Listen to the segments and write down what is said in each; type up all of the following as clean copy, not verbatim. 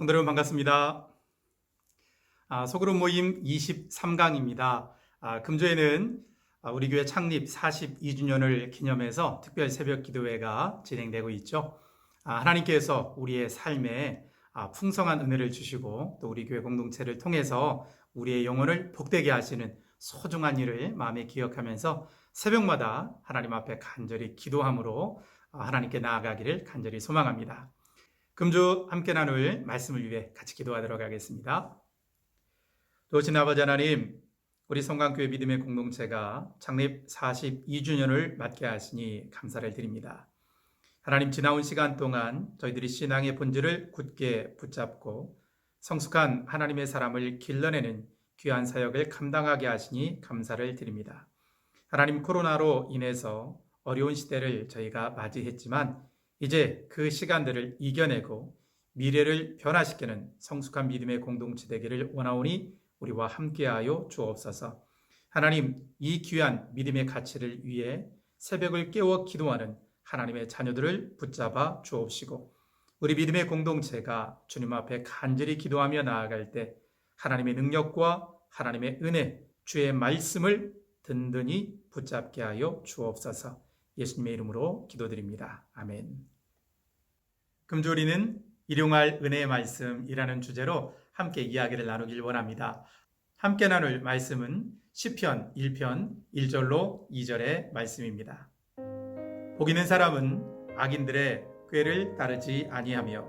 성도 여러분 반갑습니다. 소그룹 모임 23강입니다. 금주에는 우리 교회 창립 42주년을 기념해서 특별 새벽 기도회가 진행되고 있죠. 하나님께서 우리의 삶에 풍성한 은혜를 주시고 또 우리 교회 공동체를 통해서 우리의 영혼을 복되게 하시는 소중한 일을 마음에 기억하면서 새벽마다 하나님 앞에 간절히 기도함으로 하나님께 나아가기를 간절히 소망합니다. 금주 함께 나눌 말씀을 위해 같이 기도하도록 하겠습니다. 좋으신 아버지 하나님, 우리 성강교회 믿음의 공동체가 창립 42주년을 맞게 하시니 감사를 드립니다. 하나님, 지나온 시간 동안 저희들이 신앙의 본질을 굳게 붙잡고 성숙한 하나님의 사람을 길러내는 귀한 사역을 감당하게 하시니 감사를 드립니다. 하나님, 코로나로 인해서 어려운 시대를 저희가 맞이했지만 이제 그 시간들을 이겨내고 미래를 변화시키는 성숙한 믿음의 공동체 되기를 원하오니 우리와 함께하여 주옵소서. 하나님, 이 귀한 믿음의 가치를 위해 새벽을 깨워 기도하는 하나님의 자녀들을 붙잡아 주옵시고 우리 믿음의 공동체가 주님 앞에 간절히 기도하며 나아갈 때 하나님의 능력과 하나님의 은혜, 주의 말씀을 든든히 붙잡게 하여 주옵소서. 예수님의 이름으로 기도드립니다. 아멘. 금주 우리는 일용할 은혜의 말씀이라는 주제로 함께 이야기를 나누길 원합니다. 함께 나눌 말씀은 시편 1편 1절로 2절의 말씀입니다. 복 있는 사람은 악인들의 꾀를 따르지 아니하며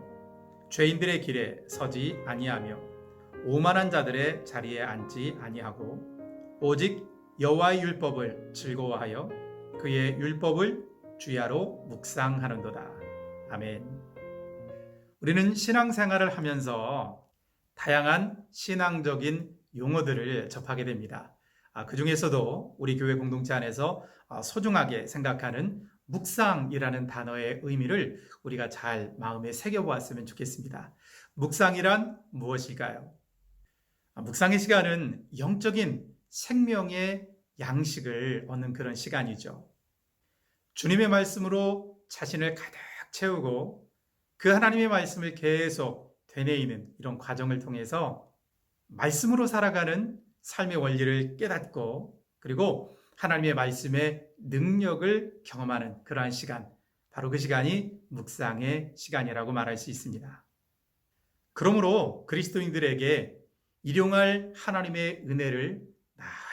죄인들의 길에 서지 아니하며 오만한 자들의 자리에 앉지 아니하고 오직 여호와의 율법을 즐거워하여 그의 율법을 주야로 묵상하는도다. 아멘. 우리는 신앙생활을 하면서 다양한 신앙적인 용어들을 접하게 됩니다. 그 중에서도 우리 교회 공동체 안에서 소중하게 생각하는 묵상이라는 단어의 의미를 우리가 잘 마음에 새겨보았으면 좋겠습니다. 묵상이란 무엇일까요? 묵상의 시간은 영적인 생명의 양식을 얻는 그런 시간이죠. 주님의 말씀으로 자신을 가득 채우고 그 하나님의 말씀을 계속 되뇌이는 이런 과정을 통해서 말씀으로 살아가는 삶의 원리를 깨닫고 그리고 하나님의 말씀의 능력을 경험하는 그러한 시간, 바로 그 시간이 묵상의 시간이라고 말할 수 있습니다. 그러므로 그리스도인들에게 일용할 하나님의 은혜를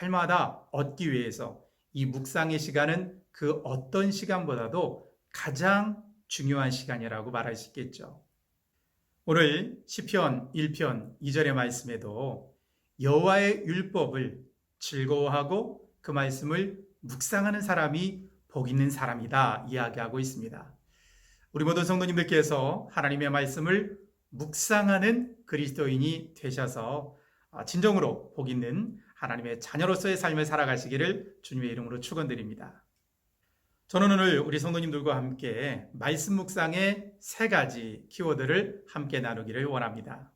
날마다 얻기 위해서 이 묵상의 시간은 그 어떤 시간보다도 가장 중요한 시간이라고 말할 수 있겠죠. 오늘 시편 1편 2절의 말씀에도 여호와의 율법을 즐거워하고 그 말씀을 묵상하는 사람이 복 있는 사람이다 이야기하고 있습니다. 우리 모든 성도님들께서 하나님의 말씀을 묵상하는 그리스도인이 되셔서 진정으로 복 있는 하나님의 자녀로서의 삶을 살아가시기를 주님의 이름으로 축원드립니다. 저는 오늘 우리 성도님들과 함께 말씀 묵상의 3가지 키워드를 함께 나누기를 원합니다.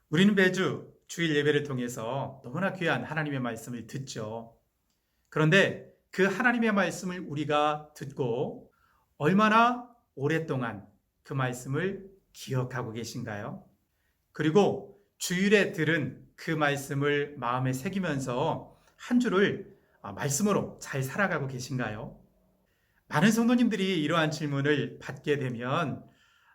우리는 매주 주일 예배를 통해서 너무나 귀한 하나님의 말씀을 듣죠. 그런데 그 하나님의 말씀을 우리가 듣고 얼마나 오랫동안 그 말씀을 기억하고 계신가요? 그리고 주일에 들은 그 말씀을 마음에 새기면서 한 주를 말씀으로 잘 살아가고 계신가요? 많은 성도님들이 이러한 질문을 받게 되면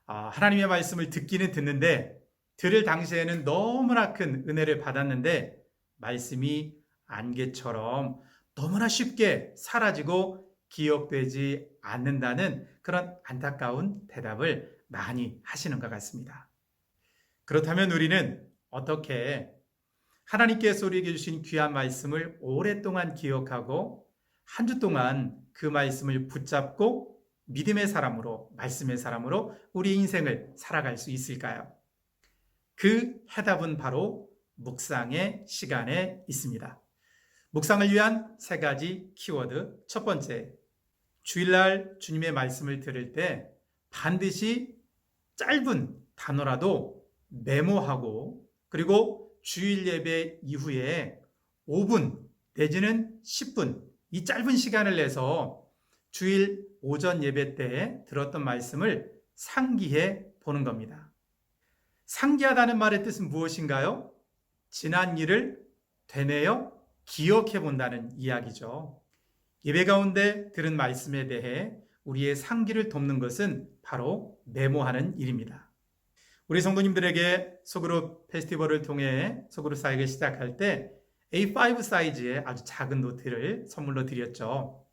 하나님의 말씀을 듣기는 듣는데 들을 당시에는 너무나 큰 은혜를 받았는데 말씀이 안개처럼 너무나 쉽게 사라지고 기억되지 않는다는 그런 안타까운 대답을 많이 하시는 것 같습니다. 그렇다면 우리는 어떻게 하나님께서 우리에게 주신 귀한 말씀을 오랫동안 기억하고 한 주 동안 그 말씀을 붙잡고 믿음의 사람으로, 말씀의 사람으로 우리 인생을 살아갈 수 있을까요? 그 해답은 바로 묵상의 시간에 있습니다. 묵상을 위한 3가지 키워드. 첫 번째, 주일날 주님의 말씀을 들을 때 반드시 짧은 단어라도 메모하고 그리고 주일 예배 이후에 5분 내지는 10분 이 짧은 시간을 내서 주일 오전 예배 때 들었던 말씀을 상기해 보는 겁니다. 상기하다는 말의 뜻은 무엇인가요? 지난 일을 되뇌어 기억해 본다는 이야기죠. 예배 가운데 들은 말씀에 대해 우리의 상기를 돕는 것은 바로 메모하는 일입니다. 우리 성도님들에게 소그룹 페스티벌을 통해 소그룹 사역을 시작할 때 A5 사이즈의 아주 작은 노트를 선물로 드렸죠.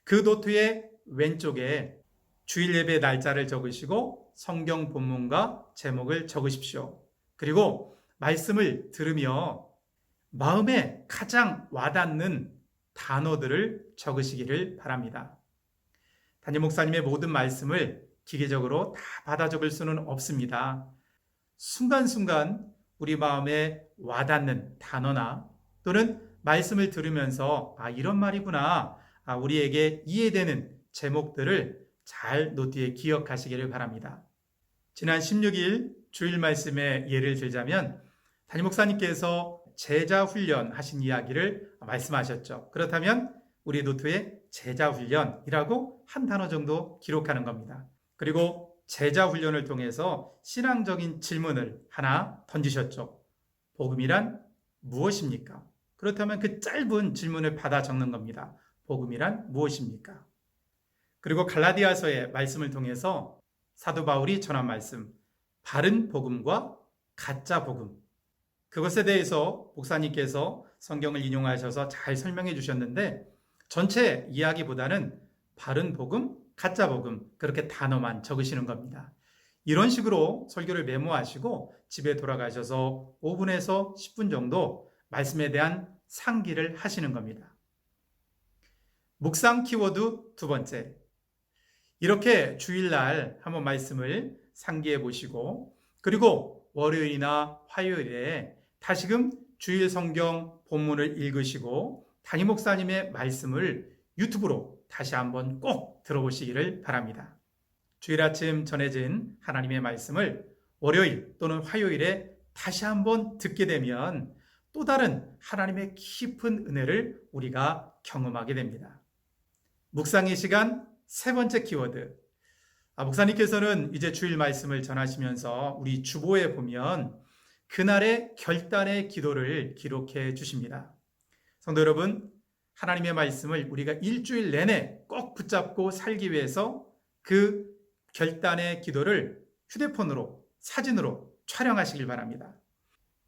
그 노트의 왼쪽에 주일 예배 날짜를 적으시고 성경 본문과 제목을 적으십시오. 그리고 말씀을 들으며 마음에 가장 와닿는 단어들을 적으시기를 바랍니다. 담임 목사님의 모든 말씀을 기계적으로 다 받아 적을 수는 없습니다. 순간순간 우리 마음에 와닿는 단어나 또는 말씀을 들으면서 이런 말이구나, 우리에게 이해되는 제목들을 잘 노트에 기억하시기를 바랍니다. 지난 16일 주일 말씀의 예를 들자면 담임 목사님께서 제자 훈련 하신 이야기를 말씀하셨죠. 그렇다면 우리 노트에 제자 훈련이라고 한 단어 정도 기록하는 겁니다. 그리고 제자 훈련을 통해서 신앙적인 질문을 하나 던지셨죠. 복음이란 무엇입니까? 그렇다면 그 짧은 질문을 받아 적는 겁니다. 복음이란 무엇입니까? 그리고 갈라디아서의 말씀을 통해서 사도 바울이 전한 말씀, 바른 복음과 가짜 복음, 그것에 대해서 목사님께서 성경을 인용하셔서 잘 설명해 주셨는데 전체 이야기보다는 바른 복음, 가짜 복음 그렇게 단어만 적으시는 겁니다. 이런 식으로 설교를 메모하시고 집에 돌아가셔서 5분에서 10분 정도 말씀에 대한 상기를 하시는 겁니다. 묵상 키워드 두 번째, 이렇게 주일날 한번 말씀을 상기해 보시고 그리고 월요일이나 화요일에 다시금 주일 성경 본문을 읽으시고 담임 목사님의 말씀을 유튜브로 다시 한번 꼭 들어보시기를 바랍니다. 주일 아침 전해진 하나님의 말씀을 월요일 또는 화요일에 다시 한번 듣게 되면 또 다른 하나님의 깊은 은혜를 우리가 경험하게 됩니다. 묵상의 시간 세 번째 키워드. 목사님께서는 이제 주일 말씀을 전하시면서 우리 주보에 보면 그날의 결단의 기도를 기록해 주십니다. 성도 여러분, 하나님의 말씀을 우리가 일주일 내내 꼭 붙잡고 살기 위해서 그 결단의 기도를 휴대폰으로, 사진으로 촬영하시길 바랍니다.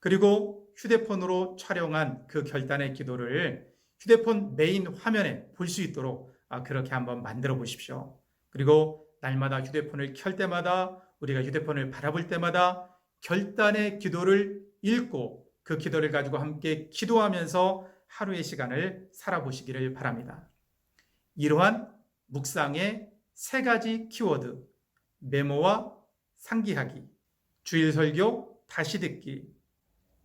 그리고 휴대폰으로 촬영한 그 결단의 기도를 휴대폰 메인 화면에 볼 수 있도록 그렇게 한번 만들어 보십시오. 그리고 날마다 휴대폰을 켤 때마다 우리가 휴대폰을 바라볼 때마다 결단의 기도를 읽고 그 기도를 가지고 함께 기도하면서 하루의 시간을 살아보시기를 바랍니다. 이러한 묵상의 세 가지 키워드, 메모와 상기하기, 주일 설교 다시 듣기,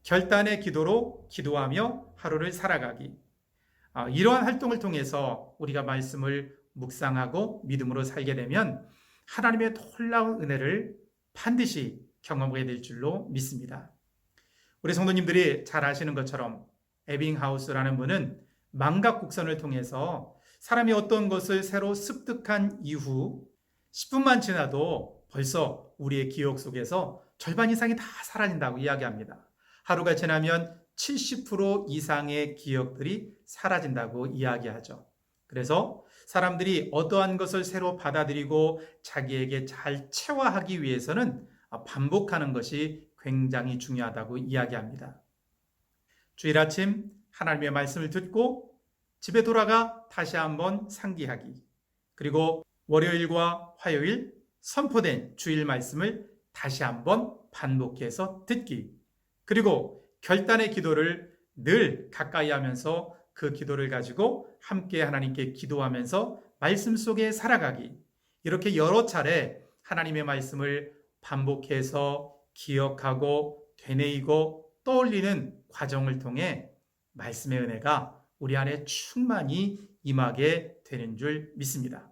결단의 기도로 기도하며 하루를 살아가기, 이러한 활동을 통해서 우리가 말씀을 묵상하고 믿음으로 살게 되면 하나님의 놀라운 은혜를 반드시 경험하게 될 줄로 믿습니다. 우리 성도님들이 잘 아시는 것처럼 에빙하우스라는 분은 망각국선을 통해서 사람이 어떤 것을 새로 습득한 이후 10분만 지나도 벌써 우리의 기억 속에서 절반 이상이 다 사라진다고 이야기합니다. 하루가 지나면 70% 이상의 기억들이 사라진다고 이야기하죠. 그래서 사람들이 어떠한 것을 새로 받아들이고 자기에게 잘 체화하기 위해서는 반복하는 것이 굉장히 중요하다고 이야기합니다. 주일 아침 하나님의 말씀을 듣고 집에 돌아가 다시 한번 상기하기, 그리고 월요일과 화요일 선포된 주일 말씀을 다시 한번 반복해서 듣기, 그리고 결단의 기도를 늘 가까이 하면서 그 기도를 가지고 함께 하나님께 기도하면서 말씀 속에 살아가기, 이렇게 여러 차례 하나님의 말씀을 반복해서 기억하고 되뇌이고 떠올리는 과정을 통해 말씀의 은혜가 우리 안에 충만히 임하게 되는 줄 믿습니다.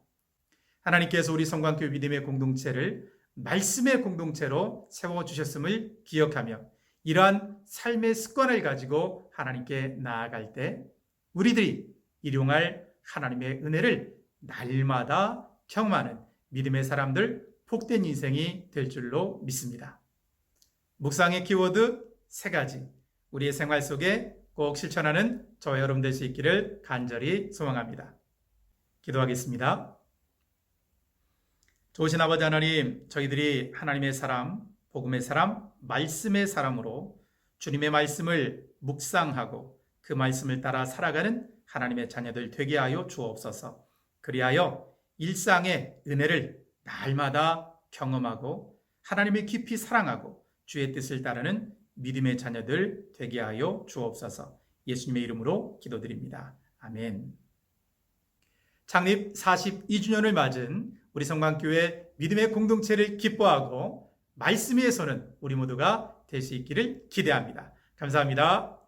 하나님께서 우리 성광교회 믿음의 공동체를 말씀의 공동체로 세워주셨음을 기억하며 이러한 삶의 습관을 가지고 하나님께 나아갈 때 우리들이 일용할 하나님의 은혜를 날마다 경험하는 믿음의 사람들, 복된 인생이 될 줄로 믿습니다. 묵상의 키워드 3가지. 우리의 생활 속에 꼭 실천하는 저와 여러분 될 수 있기를 간절히 소망합니다. 기도하겠습니다. 좋으신 아버지 하나님, 저희들이 하나님의 사람, 복음의 사람, 말씀의 사람으로 주님의 말씀을 묵상하고 그 말씀을 따라 살아가는 하나님의 자녀들 되게 하여 주옵소서. 그리하여 일상의 은혜를 날마다 경험하고 하나님을 깊이 사랑하고 주의 뜻을 따르는 믿음의 자녀들 되게 하여 주옵소서. 예수님의 이름으로 기도드립니다. 아멘. 창립 42주년을 맞은 우리 성만교회 믿음의 공동체를 기뻐하고 말씀 위에서는 우리 모두가 될 수 있기를 기대합니다. 감사합니다.